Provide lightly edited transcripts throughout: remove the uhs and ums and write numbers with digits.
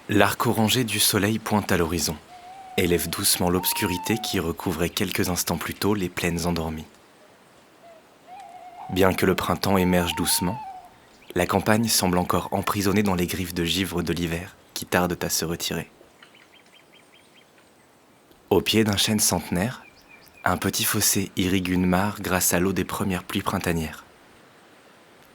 L'arc orangé du soleil pointe à l'horizon, élève doucement l'obscurité qui recouvrait quelques instants plus tôt les plaines endormies. Bien que le printemps émerge doucement, la campagne semble encore emprisonnée dans les griffes de givre de l'hiver qui tardent à se retirer. Au pied d'un chêne centenaire, un petit fossé irrigue une mare grâce à l'eau des premières pluies printanières.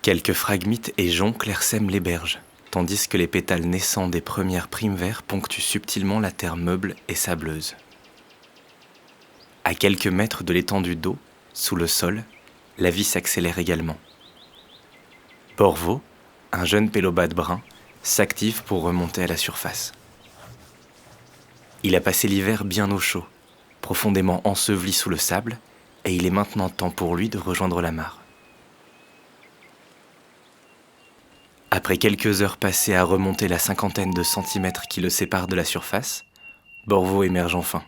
Quelques phragmites et joncs clairsèment les berges, tandis que les pétales naissants des premières primes verts ponctuent subtilement la terre meuble et sableuse. À quelques mètres de l'étendue d'eau, sous le sol, la vie s'accélère également. Borvo, un jeune pélobate brun, s'active pour remonter à la surface. Il a passé l'hiver bien au chaud, profondément enseveli sous le sable, et il est maintenant temps pour lui de rejoindre la mare. Après quelques heures passées à remonter la cinquantaine de centimètres qui le séparent de la surface, Borvo émerge enfin.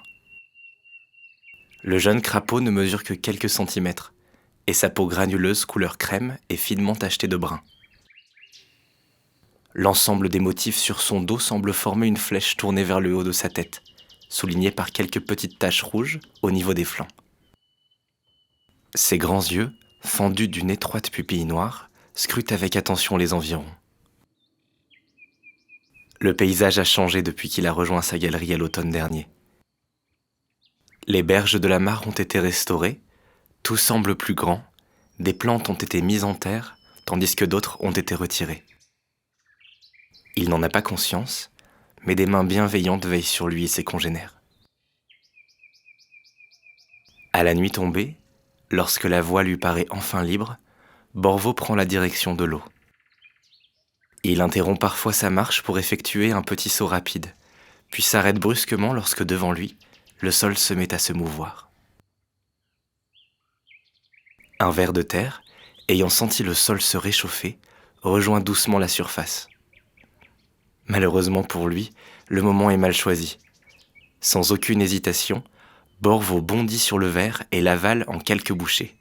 Le jeune crapaud ne mesure que quelques centimètres, et sa peau granuleuse couleur crème est finement tachetée de brun. L'ensemble des motifs sur son dos semble former une flèche tournée vers le haut de sa tête, soulignée par quelques petites taches rouges au niveau des flancs. Ses grands yeux, fendus d'une étroite pupille noire, scrutent avec attention les environs. Le paysage a changé depuis qu'il a rejoint sa galerie à l'automne dernier. Les berges de la mare ont été restaurées, tout semble plus grand, des plantes ont été mises en terre, tandis que d'autres ont été retirées. Il n'en a pas conscience, mais des mains bienveillantes veillent sur lui et ses congénères. À la nuit tombée, lorsque la voie lui paraît enfin libre, Borvo prend la direction de l'eau. Il interrompt parfois sa marche pour effectuer un petit saut rapide, puis s'arrête brusquement lorsque devant lui, le sol se met à se mouvoir. Un ver de terre, ayant senti le sol se réchauffer, rejoint doucement la surface. Malheureusement pour lui, le moment est mal choisi. Sans aucune hésitation, Borvo bondit sur le ver et l'avale en quelques bouchées.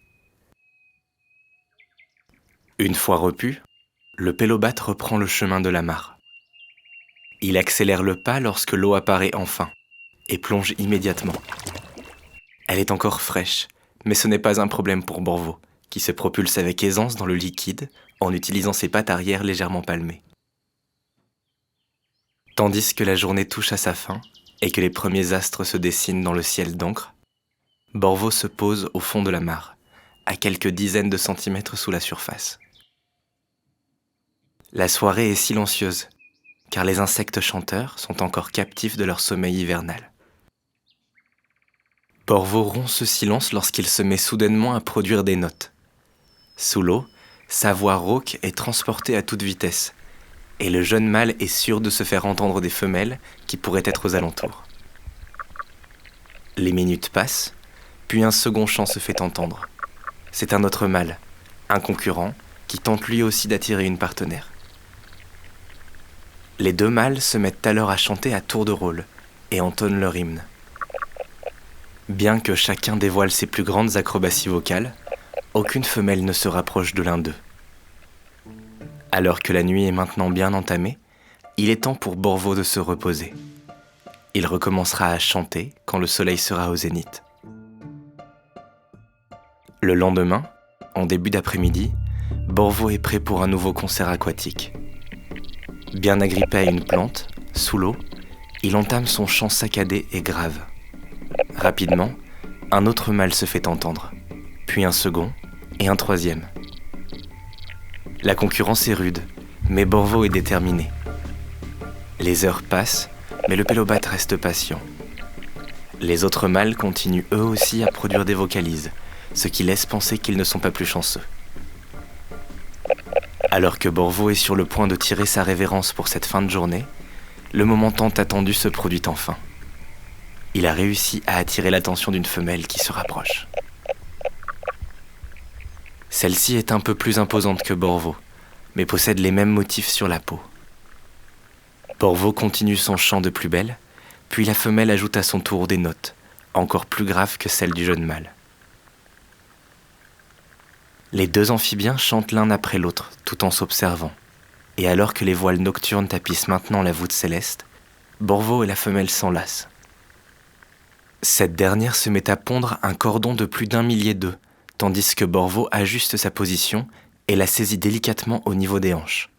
Une fois repu, le pélobate reprend le chemin de la mare. Il accélère le pas lorsque l'eau apparaît enfin et plonge immédiatement. Elle est encore fraîche, mais ce n'est pas un problème pour Borvo, qui se propulse avec aisance dans le liquide en utilisant ses pattes arrière légèrement palmées. Tandis que la journée touche à sa fin et que les premiers astres se dessinent dans le ciel d'encre, Borvo se pose au fond de la mare, à quelques dizaines de centimètres sous la surface. La soirée est silencieuse, car les insectes chanteurs sont encore captifs de leur sommeil hivernal. Borvo rompt ce silence lorsqu'il se met soudainement à produire des notes. Sous l'eau, sa voix rauque est transportée à toute vitesse, et le jeune mâle est sûr de se faire entendre des femelles qui pourraient être aux alentours. Les minutes passent, puis un second chant se fait entendre. C'est un autre mâle, un concurrent, qui tente lui aussi d'attirer une partenaire. Les deux mâles se mettent alors à chanter à tour de rôle et entonnent leur hymne. Bien que chacun dévoile ses plus grandes acrobaties vocales, aucune femelle ne se rapproche de l'un d'eux. Alors que la nuit est maintenant bien entamée, il est temps pour Borvo de se reposer. Il recommencera à chanter quand le soleil sera au zénith. Le lendemain, en début d'après-midi, Borvo est prêt pour un nouveau concert aquatique. Bien agrippé à une plante, sous l'eau, il entame son chant saccadé et grave. Rapidement, un autre mâle se fait entendre, puis un second et un troisième. La concurrence est rude, mais Borvo est déterminé. Les heures passent, mais le pélobate reste patient. Les autres mâles continuent eux aussi à produire des vocalises, ce qui laisse penser qu'ils ne sont pas plus chanceux. Alors que Borvo est sur le point de tirer sa révérence pour cette fin de journée, le moment tant attendu se produit enfin. Il a réussi à attirer l'attention d'une femelle qui se rapproche. Celle-ci est un peu plus imposante que Borvo, mais possède les mêmes motifs sur la peau. Borvo continue son chant de plus belle, puis la femelle ajoute à son tour des notes, encore plus graves que celles du jeune mâle. Les deux amphibiens chantent l'un après l'autre, tout en s'observant, et alors que les voiles nocturnes tapissent maintenant la voûte céleste, Borvo et la femelle s'enlacent. Cette dernière se met à pondre un cordon de plus d'1 millier d'œufs, tandis que Borvo ajuste sa position et la saisit délicatement au niveau des hanches.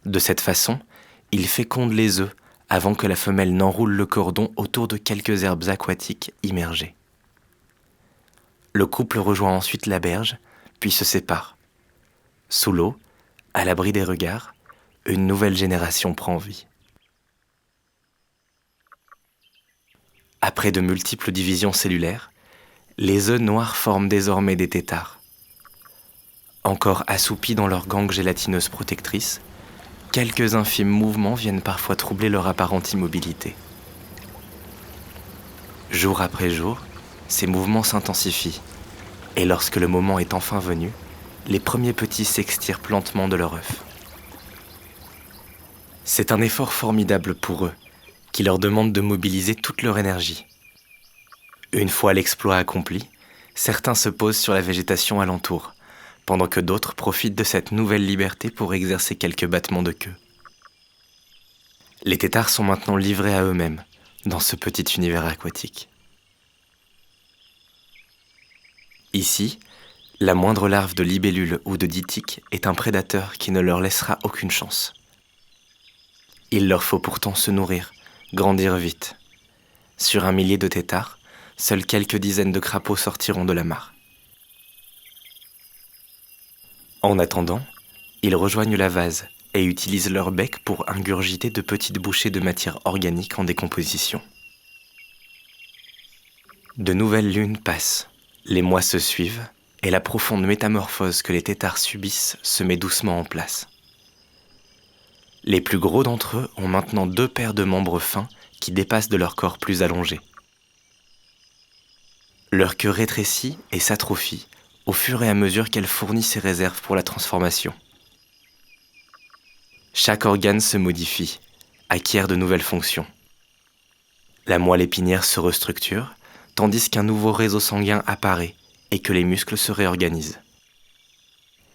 De cette façon, il féconde les œufs avant que la femelle n'enroule le cordon autour de quelques herbes aquatiques immergées. Le couple rejoint ensuite la berge, puis se sépare. Sous l'eau, à l'abri des regards, une nouvelle génération prend vie. Après de multiples divisions cellulaires, les œufs noirs forment désormais des têtards. Encore assoupis dans leur gangue gélatineuse protectrice, quelques infimes mouvements viennent parfois troubler leur apparente immobilité. Jour après jour, ces mouvements s'intensifient, et lorsque le moment est enfin venu, les premiers petits s'extirpent lentement de leur œuf. C'est un effort formidable pour eux, qui leur demande de mobiliser toute leur énergie. Une fois l'exploit accompli, certains se posent sur la végétation alentour, pendant que d'autres profitent de cette nouvelle liberté pour exercer quelques battements de queue. Les têtards sont maintenant livrés à eux-mêmes, dans ce petit univers aquatique. Ici, la moindre larve de libellule ou de dithyque est un prédateur qui ne leur laissera aucune chance. Il leur faut pourtant se nourrir, grandir vite. Sur 1 millier de têtards, seules quelques dizaines de crapauds sortiront de la mare. En attendant, ils rejoignent la vase et utilisent leur bec pour ingurgiter de petites bouchées de matière organique en décomposition. De nouvelles lunes passent, les mois se suivent et la profonde métamorphose que les têtards subissent se met doucement en place. Les plus gros d'entre eux ont maintenant 2 paires de membres fins qui dépassent de leur corps plus allongé. Leur queue rétrécit et s'atrophie au fur et à mesure qu'elle fournit ses réserves pour la transformation. Chaque organe se modifie, acquiert de nouvelles fonctions. La moelle épinière se restructure, tandis qu'un nouveau réseau sanguin apparaît et que les muscles se réorganisent.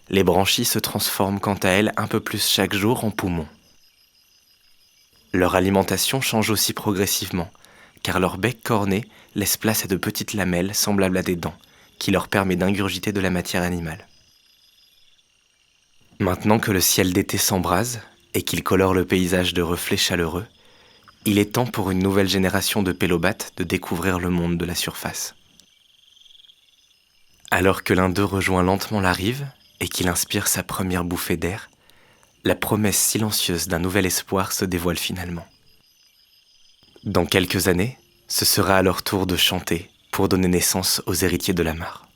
Les branchies se transforment quant à elles un peu plus chaque jour en poumons. Leur alimentation change aussi progressivement, car leur bec corné laisse place à de petites lamelles semblables à des dents, qui leur permet d'ingurgiter de la matière animale. Maintenant que le ciel d'été s'embrase et qu'il colore le paysage de reflets chaleureux, il est temps pour une nouvelle génération de pélobates de découvrir le monde de la surface. Alors que l'un d'eux rejoint lentement la rive et qu'il inspire sa première bouffée d'air, la promesse silencieuse d'un nouvel espoir se dévoile finalement. Dans quelques années, ce sera à leur tour de chanter pour donner naissance aux héritiers de la mare.